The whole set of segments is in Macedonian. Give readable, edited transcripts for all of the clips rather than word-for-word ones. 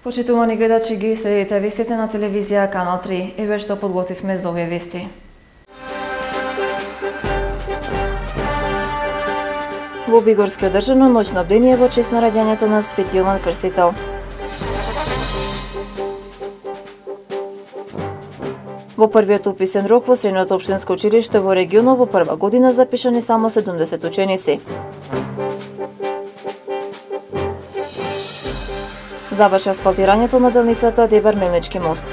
Почитувани гледачи, ги следите вестите на телевизија Канал 3. Еве што подготвивме за овие вести. Во Бигорски одржано ноќно бдение во чест на раѓањето на Свети Јован Крстител. Во првиот уписен рок во средното општинско училиште во регионот во прва година запишани само 70 ученици. Заврши асфалтирањето на делницата Дебар-Мелнички мост.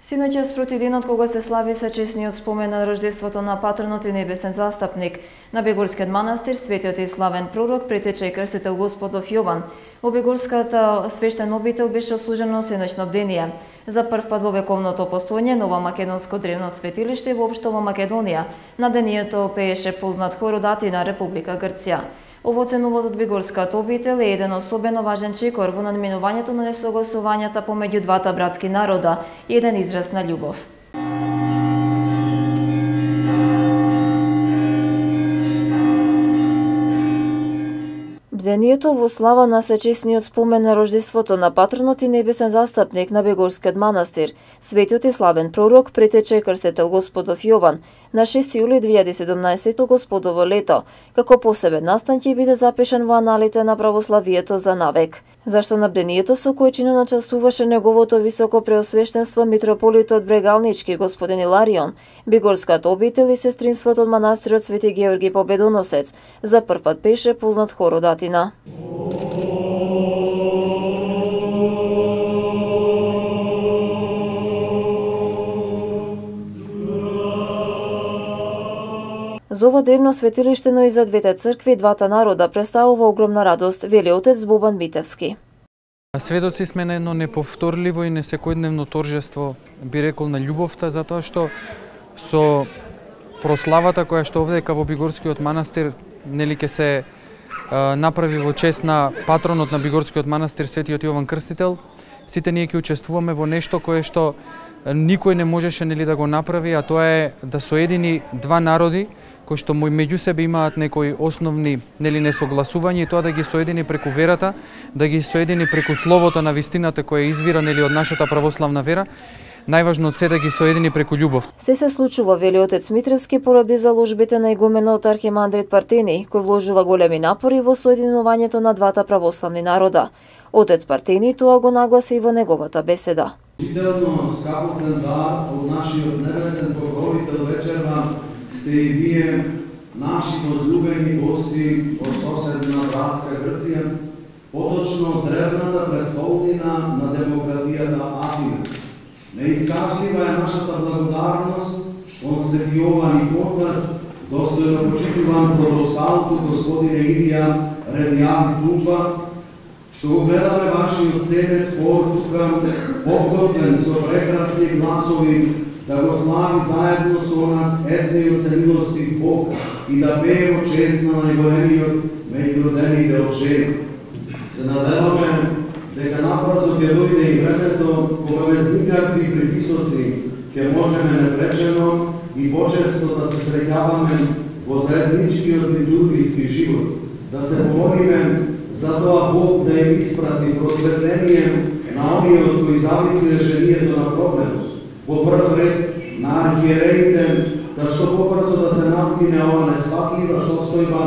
Синоќа спроти денот кога се слави сечесниот спомен на рождеството на патронот и небесен застапник на Бегорскиот манастир, светиот и славен пророк, претече и крстител Господов Јован. Во Бегорската свештен обител беше ослужено синоќно бдение. За прв пат во вековното постоење Ново македонско древно светилиште воопшто во Македонија. На бдението пееше познат хор од Атина, Република Грција. Овоценувот од Бегорската обител е еден особено важен чекор во надминувањето на несогласувањата помеѓу двата братски народа и еден израз на љубов. Бдението во слава на сечесниот спомен на рождеството на патронот и небесен застапник на Бегорскиот манастир, светиот и славен пророк, претече крстител Господов Јован, на 6 јули 2017 Господово лето, како посебен настан ќе биде запишан во аналите на православието за навек. Зашто на бдението со кој чинно начасуваше неговото високо преосвештенство митрополитот Брегалнички господин Иларион, Бегорската обител и сестринството од манастирот Свети Георги Победоносец, за прв пат пеше познат хор од Атина. За ова древно светилиште, но и за двете цркви и двата народа представува огромна радост, вели отец Бобан Митевски. Сведоци сме на едно неповторливо и несекојдневно торжество, би рекол, на љубовта, затоа што со прославата која што овдека во Бигорскиот манастир нели ќе се направи во чест на патронот на Бигорскиот манастир Светиот Јован Крстител, сите ние ќе учествуваме во нешто кое што никој не можеше нели да го направи, а тоа е да соедини два народи кои што меѓу себе имаат некои основни нели несогласувања, и тоа да ги соедини преку верата, да ги соедини преку словото на вистината која извира нели од нашата православна вера. Најважно од се да ги соедини преку љубов. Се случува, вели отец Митревски, поради заложбите на игуменот архимандрит Партени, кој вложува големи напори во соединувањето на двата православни народа. Отец Партени тоа го нагласи и во неговата беседа. Учително скапоцен дар од нашиот небесен покровител вечерва сте и вие, наши возлюбени гости од соседна братска Грција, поточно древната престолнина на демократијата Атина. Неискажлива е нашата благодарност кон Свети Јован и Копас, достојно почитуван протосалту господине Илија Редијан Тупа, што го гледаме вашиот седет хор тука, подготвен со прекрасни гласови, да го слави заедно со нас едниот за милостив Бог и да пее во чест на најголемиот меѓу родените од жена. Се надеваме дека напрзо ќе дојде и времето кога без никакви притисоци ќе можеме непречено и почесто да се среќаваме во заедничкиот литургиски живот, да се помолиме за тоа Бог да им испрати просветление на ониот кои зависи решението на проблемот. Во прв ред на архиереите, да што побрзо да се надмине ова несфатлива состојба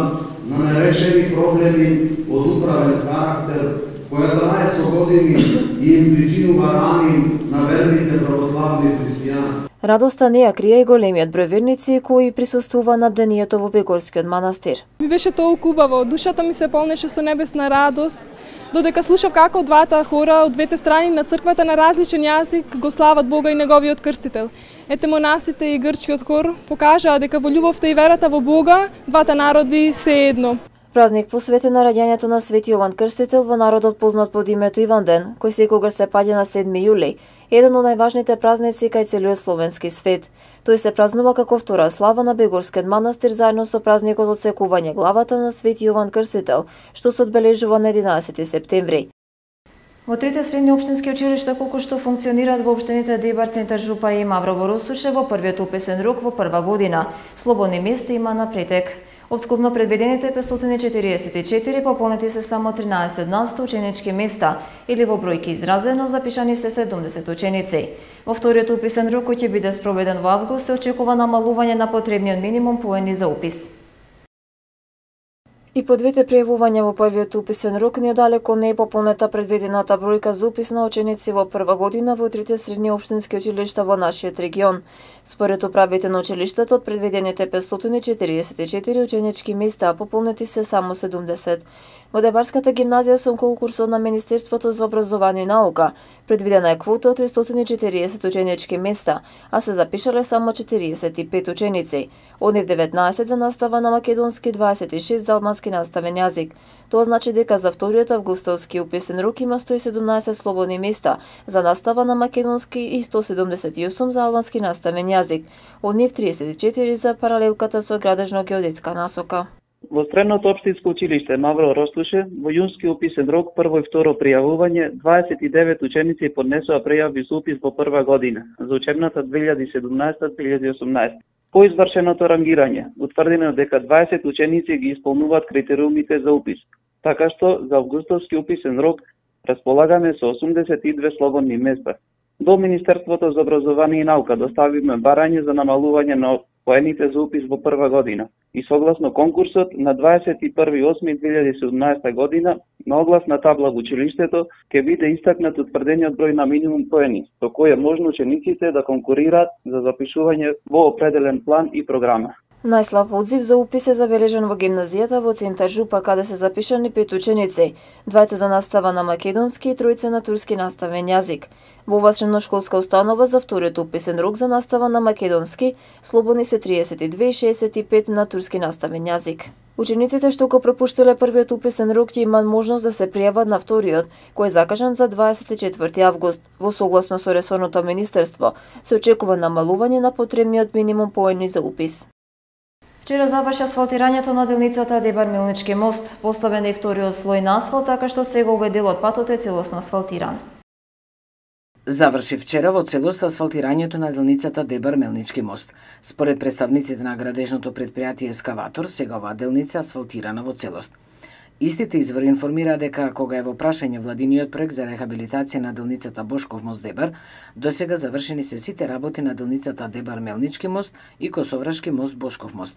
на нерешени проблеми од управен карактер, која трае со години и им причинува рани на верните православни христијани. Радоста не ја крие и големиот број верници кои присуствува на бдението во Бегорскиот манастир. Ми беше толку убаво, душата ми се полнеше со небесна радост, додека слушав како двата хора од двете страни на црквата на различен јазик го слават Бога и неговиот крстител. Ете монасите и грчкиот хор покажаа дека во љубовта и верата во Бога двата народи се едно. Празник посветен на раѓањето на Свети Јован Крстител во народот познат под името Иванден, кој секогаш се паѓа на 7 јули, еден од најважните празници кај целиот словенски свет. Тој се празнува како втора слава на Бегорскиот манастир заедно со празникот од секување главата на Свети Јован Крстител, што се одбележува на 11 септември. Во трите средни општински училишта колку што функционираат во општините Дебар, Центар, Жупа и Маврово, Ростуше, во првиот уписен рок во прва година. Слободни места има напретек. Од вкупно предвидените 544 пополнети се само 13% ученички места, или во бројки изразено запишани се 70 ученици. Во вториот уписен рок, кој ќе биде спроведен во август, се очекува намалување на потребниот минимум поени за упис. И по двете пријавувања во првиот уписен рок неодалеку не е пополнета предвидената бројка за упис на ученици во прва година во трите средни општински училишта во нашиот регион. Според управите на училиштата, од предвидените 544 ученички места, пополнети се само 70. Во Дебарската гимназија со конкурсот на Министерството за образование и наука предвидена е квота од 340 ученички места, а се запишале само 45 ученици. Од нив 19 за настава на македонски, 26 за албански наставен јазик. Тоа значи дека за вториот августовски уписен рок има 117 слободни места за настава на македонски и 178 за албански наставен јазик. Од нив 34 за паралелката со градежно-геодетска насока. Во средното општинско училиште Мавро, Ростуше, во јунски уписен рок прво и второ пријавување, 29 ученици поднесоа пријави за упис во прва година, за учебната 2017-2018. По извршеното рангирање, утврдено дека 20 ученици ги исполнуваат критериумите за упис, така што за августовски уписен рок располагаме со 82 слободни места. До Министерството за образование и наука доставиме барање за намалување на поените за упис во прва година и согласно конкурсот на 21.8.2017 година на огласна табла во училиштето ќе биде истакнат утврдениот број на минимум поени, со кој е можно учениците да конкурираат за запишување во определен план и програма. Најслаб одзив за упис е забележен во гимназијата во Центар Жупа, каде се запишани 5 ученици, 2 за настава на македонски и 3 на турски наставен јазик. Во ова средношколска установа за вториот уписен рок за настава на македонски слободни се 32 и 65 на турски наставен јазик. Учениците што го пропуштиле првиот уписен рок ќе имаат можност да се пријават на вториот, кој е закажан за 24 август. Во согласно со ресорното министерство, се очекува намалување на потребниот минимум поени за упис. Вчера заврши асфалтирањето на делницата Дебар-Мелнички мост. Поставен е вториот слој на асфалт, така што сега овој дел од патот е целосно асфалтиран. Заврши вчера во целост асфалтирањето на делницата Дебар-Мелнички мост. Според представниците на градежното предпријатие Ескаватор, сега оваа делница асфалтирана во целост. Истите извори информира дека кога е во прашање владиниот проект за рехабилитација на делницата Бошков мост Дебар, досега завршени се сите работи на делницата Дебар-Мелнички мост и Косоврашки мост Бошков мост.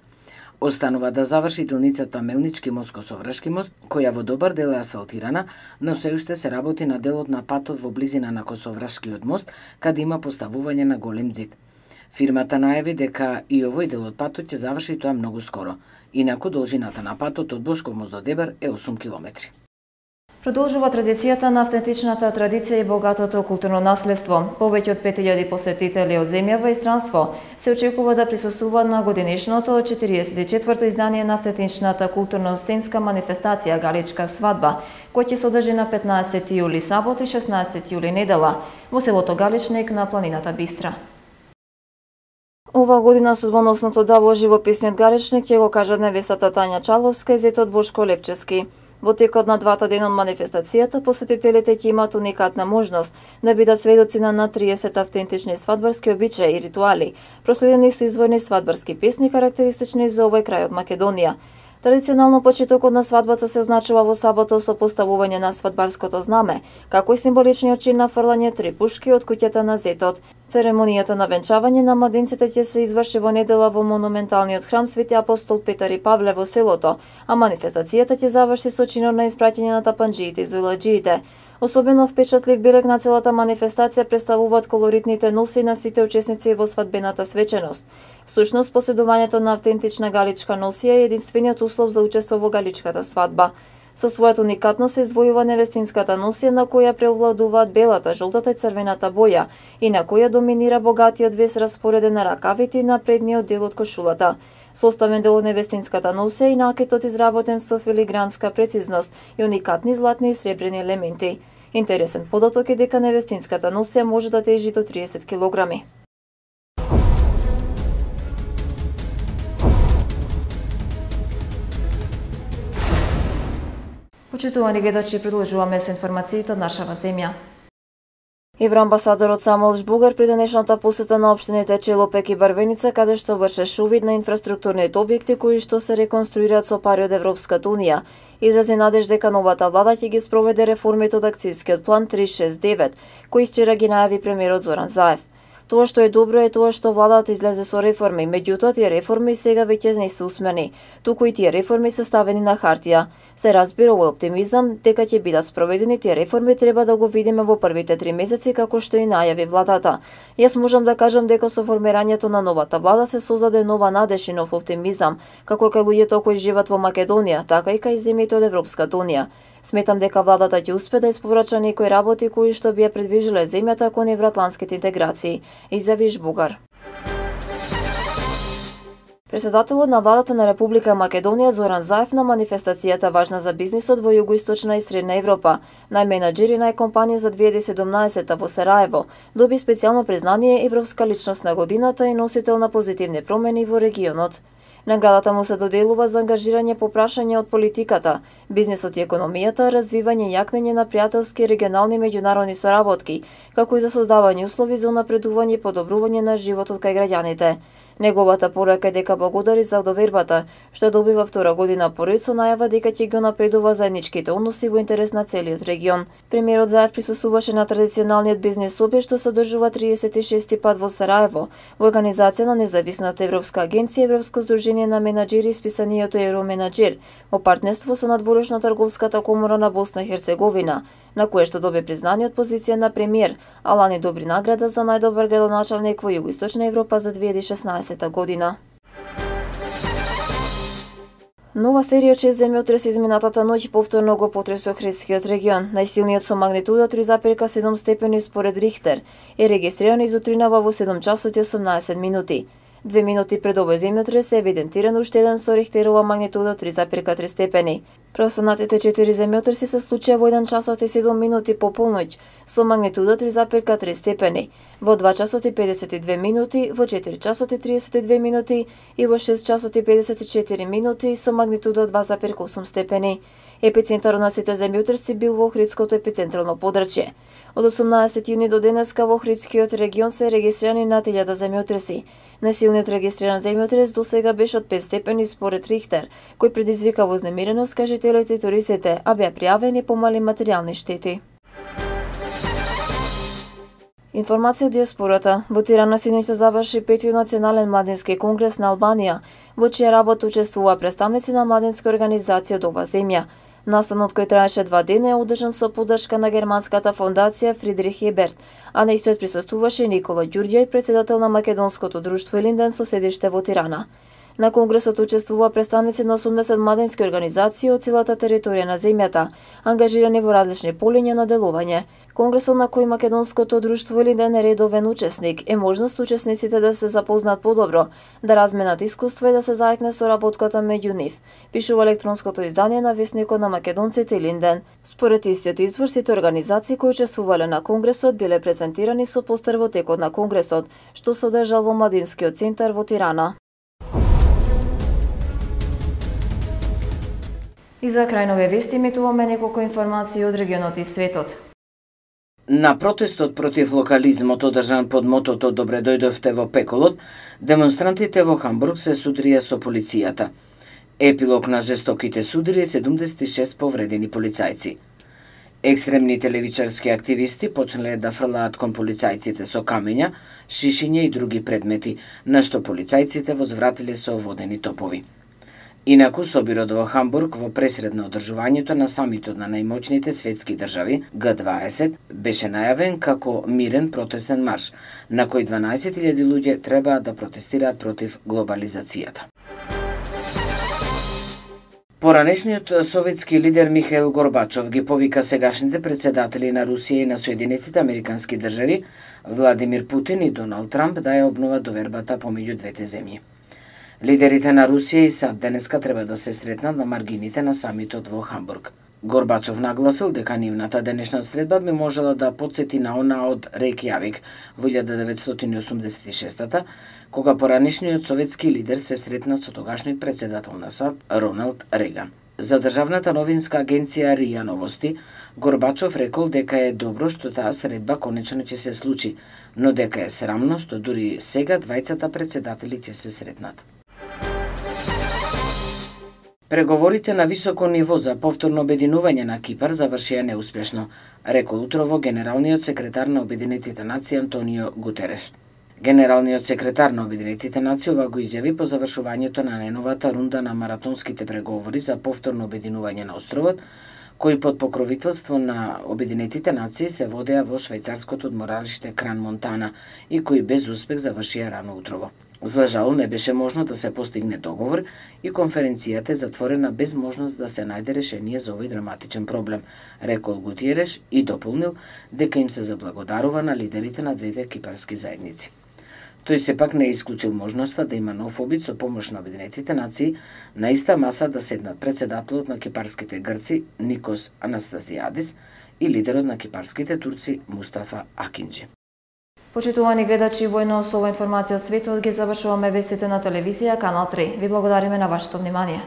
Останува да заврши делницата Мелнички мост Косоврашки мост, која во добар дел е асфалтирана, но се уште се работи на делот на патот во близина на Косоврашкиот мост, каде има поставување на голем ѕид. Фирмата најави дека и овој дел од патот ќе заврши тоа многу скоро. Инаку должината на патот од Бошков мост до Дебар е 8 километри. Продолжува традицијата на автентичната традиција и богатото културно наследство. Повеќе од 5000 посетители од земјава и странство се очекува да присуствуваат на годинишното 44-то издание на автентичната културно-сценска манифестација Галичка свадба, која ќе се одржи на 15 јули сабот и 16 јули недела во селото Галичник на планината Бистра. Ова година судбоносното даво живописниот Галичник ќе го кажат невестата Тања Чаловска и зетот Бошко Лепчевски. Во текот на двата дена од манифестацијата, посетителите ќе имаат уникатна можност да бидат сведоци на над 30 автентични свадбарски обичаи и ритуали, проследени со изворни свадбарски песни карактеристични за овој крај од Македонија. Традиционално почетокот на свадбата се означува во сабота со поставување на свадбарското знаме, како и символичниот чин на фрлање 3 пушки од куќата на зетот. Церемонијата на венчавање на младенците ќе се изврши во недела во монументалниот храм Свети апостол Петар и Павле во селото, а манифестацијата ќе заврши со чинот на испраќање на тапанџиите и зујладжиите. Особено впечатлив белег на целата манифестација представуваат колоритните носи на сите учесници во свадбената свеченост. Всушност, поседувањето на автентична галичка носија е единствениот услов за учество во галичката свадба. Со својата уникатност се извојува невестинската носија на која преовладуваат белата, жолтата и црвената боја и на која доминира богатиот вес распореден на ракавите и на предниот дел од кошулата. Составен дел од невестинската носија и накитот изработен со филигранска прецизност и уникатни златни и сребрени елементи. Интересен податок е дека невестинската носија може да тежи до 30 килограми. Почитувани гледачи, продолжуваме со информациите од нашава земја. Евроамбасадорот Самуел Жбугар при денешната посета на општините Челопек и Барвеница, каде што вршеше увид на инфраструктурните објекти кои што се реконструираат со пари од Европската унија, изрази надеж дека новата влада ќе ги спроведе реформите од акцијскиот план 369, кој вчера ги најави премиерот Зоран Заев. Тоа што е добро е тоа што владата излезе со реформи, меѓутоа тие реформи сега веќе не се усмерни, туку и тие реформи се ставени на хартија. Се разбира овој оптимизам дека ќе бидат спроведени тие реформи треба да го видиме во првите 3 месеци како што и најави владата. Јас можам да кажам дека со формирањето на новата влада се создаде нова надеж и нов оптимизам, како кај луѓето кои живеат во Македонија, така и кај земјите од Европската унија. Сметам дека владата ќе успе да исповрача некои работи кои што би ја предвижиле земјата кон евроатлантските интеграции, изјави Жбугар. Председателот на владата на Република Македонија Зоран Заев на манифестацијата важна за бизнисот во југоисточна и средна Европа, најменаџери на компанија за 2017 во Сараево, доби специјално признание Европска личност на годината и носител на позитивни промени во регионот. Наградата му се доделува за ангажирање по прашања од политиката, бизнисот и економијата, развивање и јакнење на пријателски регионални и меѓународни соработки, како и за создавање услови за унапредување и подобрување на животот кај граѓаните. Неговата порака е дека благодари за довербата, што добива втора година поред со најава дека ќе ги унапредува заедничките односи во интерес на целиот регион. Премиерот Заев присуствуваше на традиционалниот бизнис обед што се одржува 36-ти пат во Сараево, во организација на независната Европска агенција Европско здружение на менаџери и списанието Евроменаџер, во партнерство со надворешно трговската комора на Босна и Херцеговина, на кое што доби признание од позиција на премиер, а лани добри награда за најдобар градоначалник во Југоисточна Европа за 2016 година. Нова серија 6 земјотреси изминатата ноќ повторно го потресо Охридскиот регион. Најсилниот со магнитуда 3,7 степени според Рихтер е регистриран изутринава во 7 часот и 18 минути. 2 минути пред овој земјотрес е евидентиран уште еден со Рихтерова магнитуда 3,3 степени. Преостанатите 4 земјотреси се случија во 1 часот и 7 минути по полноќ со магнитуда 3,3 степени, во 2 часот и 52 минути, во 4 часот и 32 минути и во 6 часот и 54 минути со магнитуда 2,8 степени. Епицентарот на сите земјотреси бил во Охридското епицентрално подрачје. Од 18 јуни до денеска во Охридскиот регион се регистрирани над 1000 земјотреси. Најсилниот регистриран земјотрес досега беше од 5 степени според Рихтер, кој предизвика вознемиреност кај жителите и туристите, а беа пријавени помали материјални штети. Информација од диаспората. Во Тирана синоќ заврши 5-тиот национален младински конгрес на Албанија, во чија работа учествува представници на младински организации од ова земја. Настанот кој траеше 2 дена е одржан со поддршка на германската фондација Фридрих Еберт, а на истиот присуствуваше Никола Ѓурѓај, председател на Македонското друштво Илинден со седиште во Тирана. На конгресот учествува представници на 80 младински организации од целата територија на земјата, ангажирани во различни полиња на делување. Конгресот на кој Македонското друштво Илинден е редовен учесник е можност учесниците да се запознаат подобро, да разменат искуства и да се заекне соработката меѓу нив, пишува електронското издание на весникот на македонците Илинден. Според истиот извор, сите организации кои учествувале на конгресот биле презентирани со постер во текот на конгресот, што се одржал во Младинскиот центар во Тирана. И за крај нови вести имитуваме неколку информации од регионот и светот. На протестот против локализмот одржан под мотото "Добре дојдовте во пеколот", демонстрантите во Хамбург се судрија со полицијата. Епилог на жестоките судри е 76 повредени полицајци. Екстремните левичарски активисти почнале да фрлаат кон полицајците со камења, шишиња и други предмети, на што полицајците возвратиле со водени топови. Инаку, собирот во Хамбург во пресред на одржувањето на самитот на најмоćните светски држави, Г20, беше најавен како мирен протестен марш, на кој 12.000 луѓе требаа да протестираат против глобализацијата. Поранешниот советски лидер Михаил Горбачов ги повика сегашните председатели на Русија и на Соединетите Американски држави, Владимир Путин и Доналд Трамп, да ја обноват довербата помеѓу двете земји. Лидерите на Русија и САД денеска треба да се сретнат на маргините на самитот во Хамбург. Горбачов нагласил дека нивната денешна средба би можела да потсети на она од Рејкјавик во 1986-та, кога поранешниот советски лидер се сретна со тогашниот председател на САД Роналд Реган. За државната новинска агенција РИА Новости, Горбачов рекол дека е добро што таа средба конечно ќе се случи, но дека е срамно што дури сега двајцата председатели ќе се сретнат. Преговорите на високо ниво за повторно обединување на Кипар завршија неуспешно, рекол утрово генералниот секретар на Обединетите нации Антонио Гутереш. Генералниот секретар на Обединетите нации ова го изјави по завршувањето на најновата рунда на маратонските преговори за повторно обединување на островот, кои под покровителство на Обединетите нации се водеа во швајцарското одморалиште Кран Монтана и кои без успех завршија рано утрово. За жал не беше можно да се постигне договор и конференцијата е затворена без можност да се најде решение за овој драматичен проблем, рекол Гутиереш и дополнил дека им се заблагодарува на лидерите на двете кипарски заедници. Тој сепак не исклучил можноста да има нов обид со помош на Обединетите нации на иста маса да седнат председателот на кипарските грци Никос Анастазиадис и лидерот на кипарските турци Мустафа Акинџи. Почитувани гледачи, војно со ова информација од светот ги завршуваме вестите на телевизија Канал 3. Ви благодариме на вашето внимание.